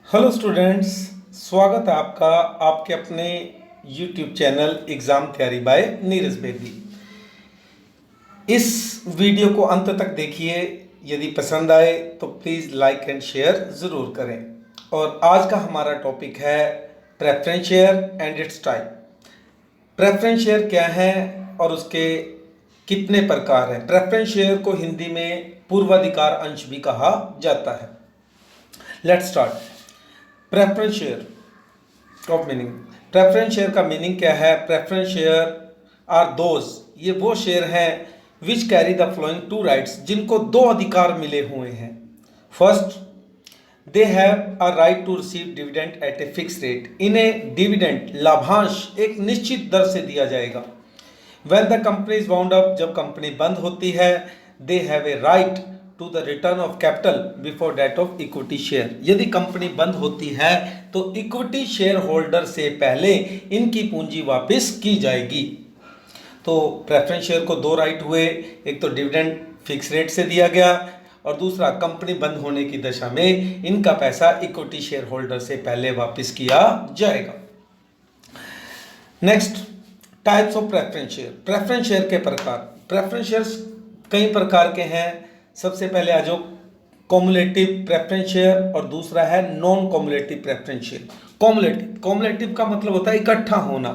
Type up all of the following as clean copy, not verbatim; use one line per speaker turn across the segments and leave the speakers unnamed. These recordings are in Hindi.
हेलो स्टूडेंट्स, स्वागत है आपका आपके अपने यूट्यूब चैनल एग्ज़ाम तैयारी बाय नीरज बेदी। इस वीडियो को अंत तक देखिए। यदि पसंद आए तो प्लीज़ लाइक एंड शेयर ज़रूर करें। और आज का हमारा टॉपिक है preference share and it's type. Preference share क्या है और उसके कितने प्रकार हैं। प्रेफरेंस शेयर को हिंदी में पूर्वाधिकार अंश भी कहा जाता है। Let's start. Preference share of meaning. Preference share का मीनिंग क्या है। प्रेफरेंस शेयर आर दोज, ये वो शेयर हैं which carry the flowing two rights, जिनको दो अधिकार मिले हुए हैं। First, they have a right to receive dividend at a fix rate. इन्हें डिविडेंड लाभांश एक निश्चित दर से दिया जाएगा। When the company is wound up, जब कंपनी बंद होती है, they have a right to the return of capital before that of equity share. यदि कंपनी बंद होती है तो इक्विटी शेयर होल्डर से पहले इनकी पूंजी वापस की जाएगी। तो प्रेफरेंस शेयर को दो राइट हुए, एक तो डिविडेंड फिक्स रेट से दिया गया और दूसरा कंपनी बंद होने की दशा में इनका पैसा इक्विटी शेयर होल्डर से पहले वापस किया जाएगा। Next, types of preference share. Preference share के प्रकार। प्रेफरेंस शेयर्स कई प्रकार के हैं। सबसे पहले आ जाओ कॉमुलेटिव प्रेफरेंस शेयर और दूसरा है non cumulative preference share. Cumulative का मतलब होता है इकट्ठा होना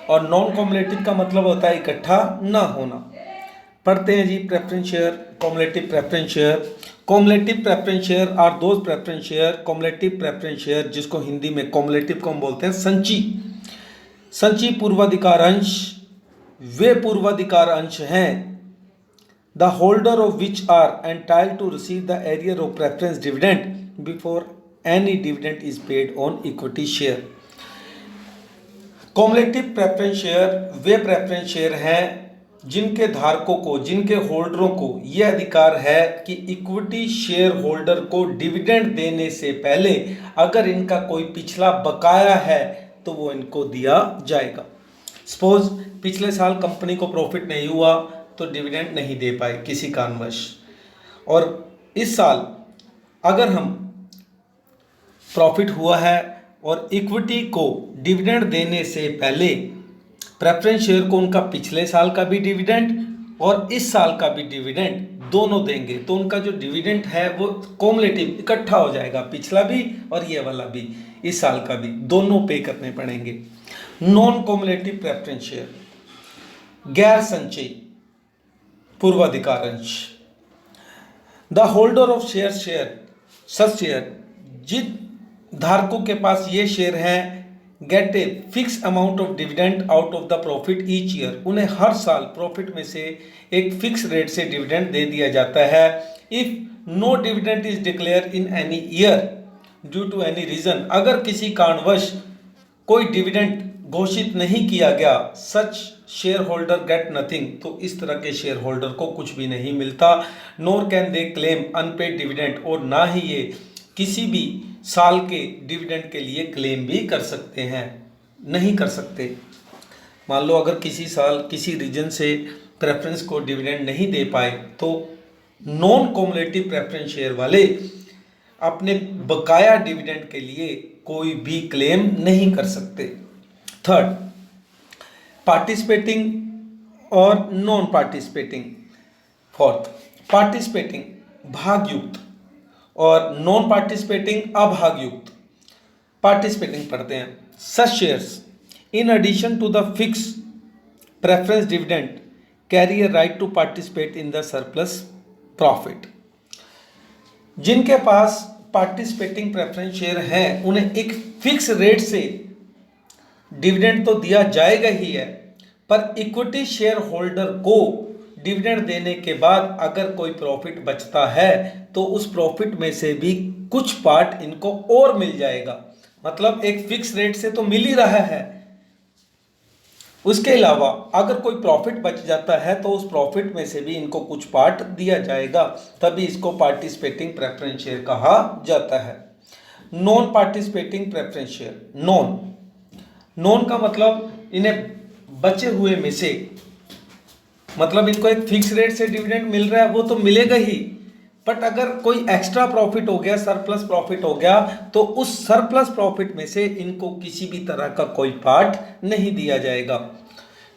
और नॉन कॉमुलेटिव का मतलब होता है इकट्ठा ना होना। पढ़ते हैं जी preference share. Cumulative preference share. Cumulative preference share are those preference share. Cumulative preference share, जिसको हिंदी में कॉमुलेटिव को हम बोलते हैं संची। संची पूर्वाधिकार अंश वे पूर्वाधिकार अंश हैं the holder of which are entitled to receive the arrear of preference dividend before any dividend is paid on equity share. Cumulative preference share way preference share हैं जिनके धारकों को, जिनके होल्डरों को यह अधिकार है कि इक्विटी शेयर होल्डर को डिविडेंड देने से पहले अगर इनका कोई पिछला बकाया है तो वो इनको दिया जाएगा। सपोज पिछले साल कंपनी को प्रॉफिट नहीं हुआ तो डिविडेंड नहीं दे पाए किसी कारणवश, और इस साल अगर हम प्रॉफिट हुआ है और इक्विटी को डिविडेंड देने से पहले प्रेफरेंस शेयर को उनका पिछले साल का भी डिविडेंड और इस साल का भी डिविडेंड दोनों देंगे, तो उनका जो डिविडेंड है वो कॉमुलेटिव इकट्ठा हो जाएगा, पिछला भी और ये वाला भी, इस साल का भी, दोनों पे करने पड़ेंगे। नॉन कॉमुलेटिव प्रेफरेंस शेयर, गैर संचयी पूर्वाधिकार अंश। The holder of share such share, जिन धारकों के पास ये शेयर हैं, get a fix amount of dividend out of the profit each year. उन्हें हर साल प्रॉफिट में से एक फिक्स रेट से डिविडेंड दे दिया जाता है। If no dividend is declare in any year due to any reason, अगर किसी कारणवश कोई डिविडेंड घोषित नहीं किया गया, such share holder get nothing, तो इस तरह के शेयर होल्डर को कुछ भी नहीं मिलता। Nor can they claim unpaid dividend, और ना ही ये किसी भी साल के डिविडेंड के लिए क्लेम भी कर सकते हैं, नहीं कर सकते। मान लो अगर किसी साल किसी रीजन से प्रेफरेंस को डिविडेंड नहीं दे पाए तो नॉन कॉमुलेटिव प्रेफरेंस शेयर वाले अपने बकाया डिविडेंड के लिए कोई भी क्लेम नहीं कर सकते। थर्ड, पार्टिसिपेटिंग और नॉन पार्टिसिपेटिंग। फोर्थ, पार्टिसिपेटिंग भागयुक्त और नॉन पार्टिसिपेटिंग अभागयुक्त। पार्टिसिपेटिंग पढ़ते हैं। Such shares in addition to the fix preference dividend carry a right to participate in the surplus profit. जिनके पास पार्टिसिपेटिंग प्रेफरेंस शेयर हैं उन्हें एक फिक्स रेट से डिविडेंड तो दिया जाएगा ही है, पर इक्विटी शेयर होल्डर को डिविडेंड देने के बाद अगर कोई प्रॉफिट बचता है तो उस प्रॉफिट में से भी कुछ पार्ट इनको और मिल जाएगा। मतलब एक फिक्स रेट से तो मिल ही रहा है, उसके अलावा अगर कोई प्रॉफिट बच जाता है तो उस प्रॉफिट में से भी इनको कुछ पार्ट दिया जाएगा, तभी इसको पार्टिसिपेटिंग प्रेफरेंस शेयर कहा जाता है। Non participating preference share. Non का मतलब इन्हें बचे हुए में से, मतलब इनको एक फिक्स रेट से डिविडेंड मिल रहा है वो तो मिलेगा ही, बट अगर कोई एक्स्ट्रा प्रॉफिट हो गया, सरप्लस प्रॉफिट हो गया, तो उस सरप्लस प्रॉफिट में से इनको किसी भी तरह का कोई पार्ट नहीं दिया जाएगा।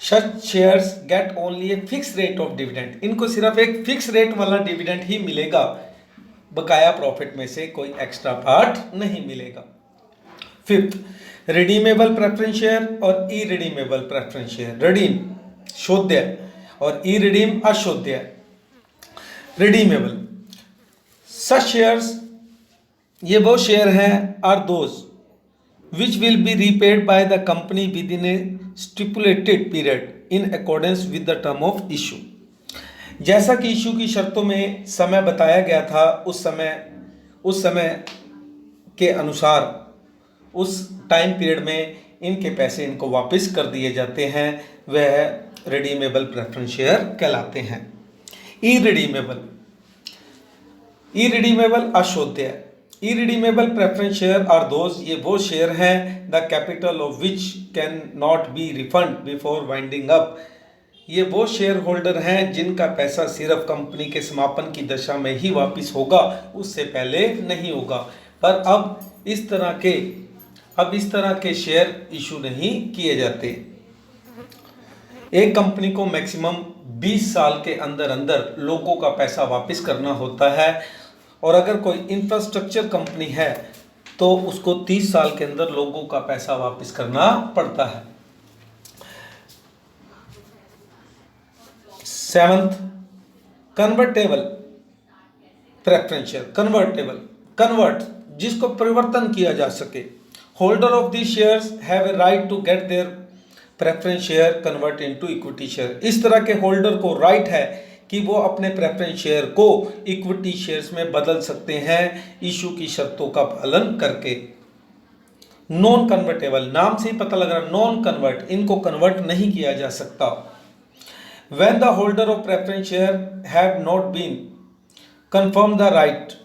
Such shares get only a fix rate of dividend, इनको सिर्फ एक फिक्स रेट वाला डिविडेंड ही मिलेगा, बकाया प्रॉफिट में से कोई एक्स्ट्रा पार्ट नहीं मिलेगा। फिफ्थ, रिडीमेबल प्रेफरेंस शेयर और irredeemable preference share. Redeem शोध्य और ई रिडीम अशोध्य। रिडीमेबल सच शेयर्स, ये वो शेयर हैं are those which will be repaid by the company within a stipulated period in accordance with the term of issue. जैसा कि इशू की शर्तों में समय बताया गया था, उस समय के अनुसार उस टाइम पीरियड में इनके पैसे इनको वापस कर दिए जाते हैं, वह रिडीमेबल प्रेफरेंस शेयर कहलाते हैं। ई रिडीमेबल अशोध्य। Irredeemable preference share are those, ये वो शेयर हैं the capital of which can not be refund before winding up. ये वो शेयर होल्डर हैं जिनका पैसा सिर्फ कंपनी के समापन की दशा में ही वापस होगा, उससे पहले नहीं होगा। पर अब इस तरह के शेयर इशू नहीं किए जाते। एक कंपनी को मैक्सिमम 20 साल के अंदर अंदर लोगों का पैसा वापस करना होता है, और अगर कोई इंफ्रास्ट्रक्चर कंपनी है तो उसको 30 साल के अंदर लोगों का पैसा वापस करना पड़ता है। Seventh, convertible preference share. Convert जिसको परिवर्तन किया जा सके। Holder of the shares have a right to get their preference share convert into equity share. इस तरह के होल्डर को राइट है कि वो अपने प्रेफरेंस शेयर को इक्विटी शेयर्स में बदल सकते हैं इशू की शर्तों का पालन करके। नॉन कन्वर्टेबल, नाम से ही पता लग रहा है नॉन कन्वर्ट, इनको कन्वर्ट नहीं किया जा सकता। When the holder of preference share have not been confirmed the right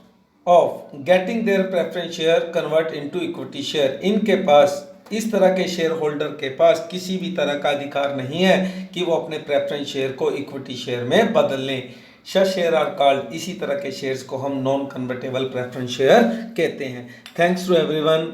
of getting their preference share convert into equity share, इनके पास, इस तरह के शेयर होल्डर के पास किसी भी तरह का अधिकार नहीं है कि वो अपने प्रेफरेंस शेयर को इक्विटी शेयर में बदल लें। सच शेयर आर कॉल्ड, इसी तरह के शेयर्स को हम नॉन कन्वर्टेबल प्रेफरेंस शेयर कहते हैं। Thanks to everyone.